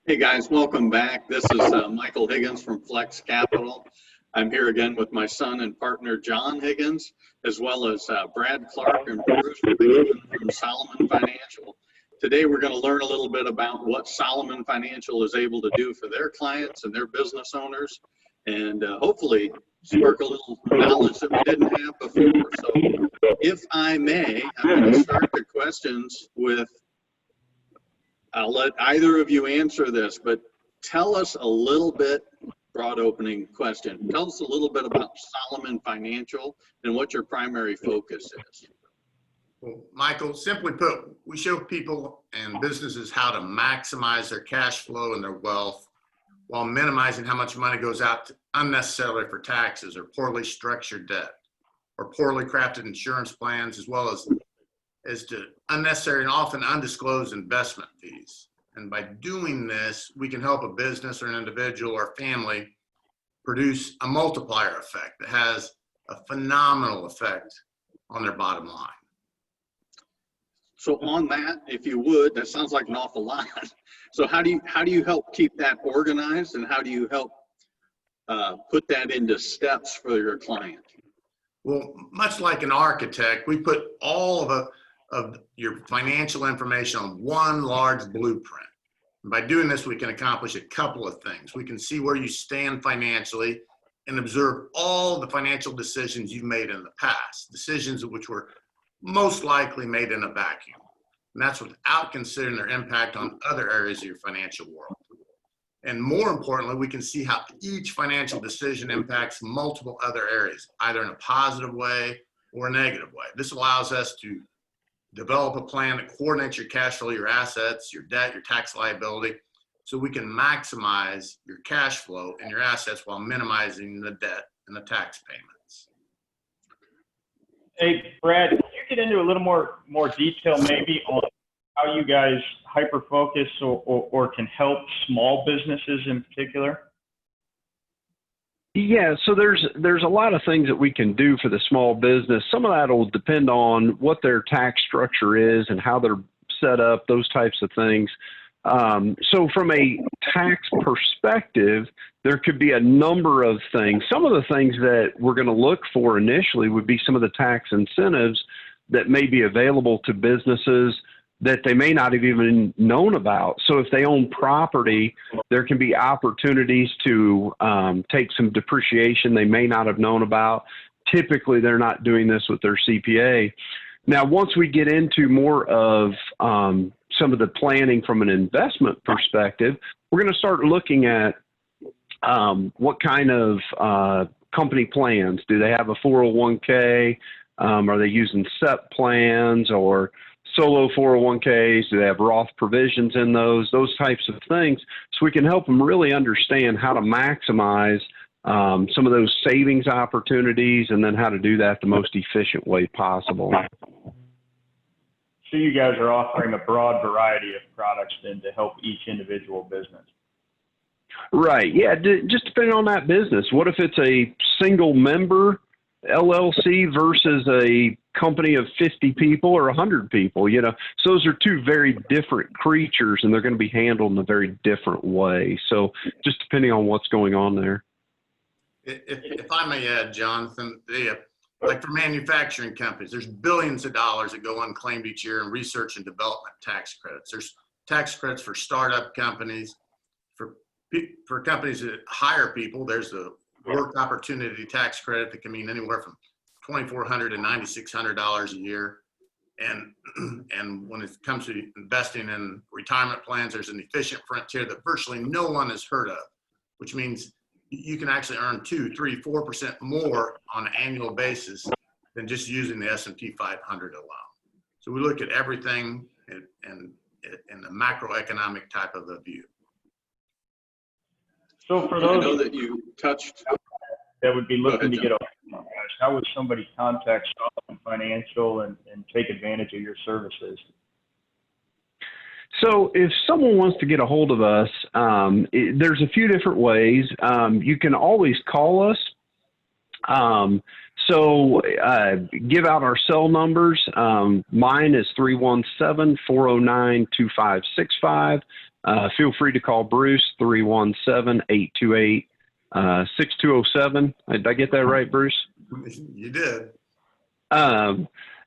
Hey guys, welcome back. This is Michael Higgins from Flex Capital. I'm here again with my son and partner, John Higgins, as well as Brad Clark and Bruce Maginn from Solomon Financial. Today we're going to learn a little bit about what Solomon Financial is able to do for their clients and their business owners, and hopefully spark a little knowledge that we didn't have before. So if I may, I'm going to start the questions with, I'll let either of you answer this, but tell us a little bit, broad opening question, tell us a little bit about Solomon Financial and what your primary focus is. Well, Michael, simply put, we show people and businesses how to maximize their cash flow and their wealth while minimizing how much money goes out unnecessarily for taxes or poorly structured debt or poorly crafted insurance plans, as well as to unnecessary and often undisclosed investment fees. And by doing this, we can help a business or an individual or family produce a multiplier effect that has a phenomenal effect on their bottom line. So on that, if you would, that sounds like an awful lot. So how do you help keep that organized, and how do you help put that into steps for your client? Well, much like an architect, we put all of your financial information on one large blueprint. And by doing this, we can accomplish a couple of things. We can see where you stand financially and observe all the financial decisions you've made in the past, decisions which were most likely made in a vacuum. And that's without considering their impact on other areas of your financial world. And more importantly, we can see how each financial decision impacts multiple other areas, either in a positive way or a negative way. This allows us to develop a plan that coordinates your cash flow, your assets, your debt, your tax liability, so we can maximize your cash flow and your assets while minimizing the debt and the tax payments. Hey, Brad, can you get into a little more detail maybe on how you guys hyper-focus or can help small businesses in particular? Yeah, so there's a lot of things that we can do for the small business. Some of that will depend on what their tax structure is and how they're set up, those types of things. So from a tax perspective, there could be a number of things. Some of the things that we're going to look for initially would be some of the tax incentives that may be available to businesses that they may not have even known about. So if they own property, there can be opportunities to take some depreciation they may not have known about. Typically, they're not doing this with their CPA. Now, once we get into more of some of the planning from an investment perspective, we're going to start looking at what kind of company plans. Do they have a 401k? Are they using SEP plans or solo 401ks? Do they have Roth provisions in those types of things? So we can help them really understand how to maximize some of those savings opportunities and then how to do that the most efficient way possible. So you guys are offering a broad variety of products then to help each individual business. Right. Yeah. Just depending on that business. What if it's a single member LLC versus a company of 50 people or 100 people? You know, so those are two very different creatures and they're going to be handled in a very different way. So just depending on what's going on there. If I may add, Jonathan, like for manufacturing companies, there's billions of dollars that go unclaimed each year in research and development tax credits. There's tax credits for startup companies. For companies that hire people, there's the work opportunity tax credit that can mean anywhere from $2,400 to $9,600 a year. And when it comes to investing in retirement plans, there's an efficient frontier that virtually no one has heard of, which means you can actually earn 2, 3, 4% more on an annual basis than just using the S&P 500 alone. So we look at everything in the macroeconomic type of a view. So for I those know that you touched that would be looking to John. get a how would somebody contact Solomon Financial and take advantage of your services? So if someone wants to get a hold of us, there's a few different ways. You can always call us. So give out our cell numbers. Mine is 317-409-2565. Feel free to call Bruce, 317-828-6207. Did I get that right, Bruce? You did.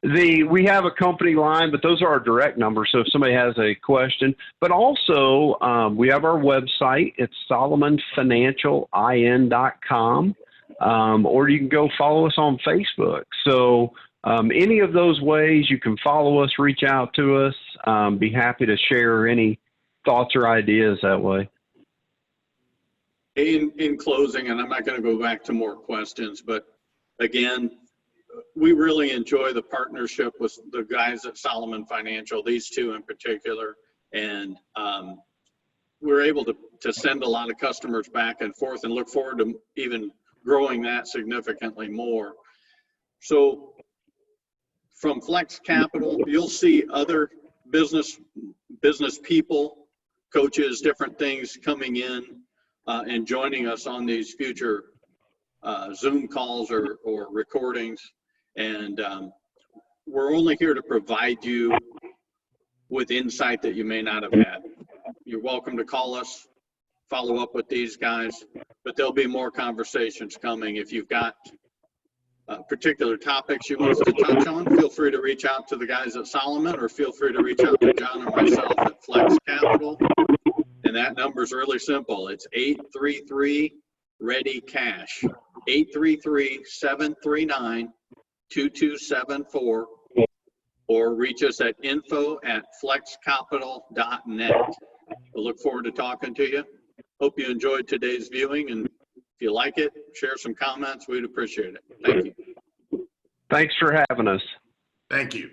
We have a company line, but those are our direct numbers. So if somebody has a question, but also we have our website. It's SolomonFinancialIN.com, or you can go follow us on Facebook. So any of those ways you can follow us, reach out to us. Be happy to share any thoughts or ideas that way. In closing, and I'm not going to go back to more questions, but again, we really enjoy the partnership with the guys at Solomon Financial, these two in particular, and we're able to send a lot of customers back and forth and look forward to even growing that significantly more. So from Flex Capital, you'll see other business people, coaches, different things coming in and joining us on these future Zoom calls or recordings. And we're only here to provide you with insight that you may not have had. You're welcome to call us, follow up with these guys, but there'll be more conversations coming. If you've got particular topics you want us to touch on, feel free to reach out to the guys at Solomon, or feel free to reach out to John or myself at Flex Capital. And that number is really simple. It's 833-READY-CASH, 833-739-2274, or reach us at info@flexcapital.net. We'll look forward to talking to you. Hope you enjoyed today's viewing, and if you like it, share some comments. We'd appreciate it. Thank you. Thanks for having us. Thank you.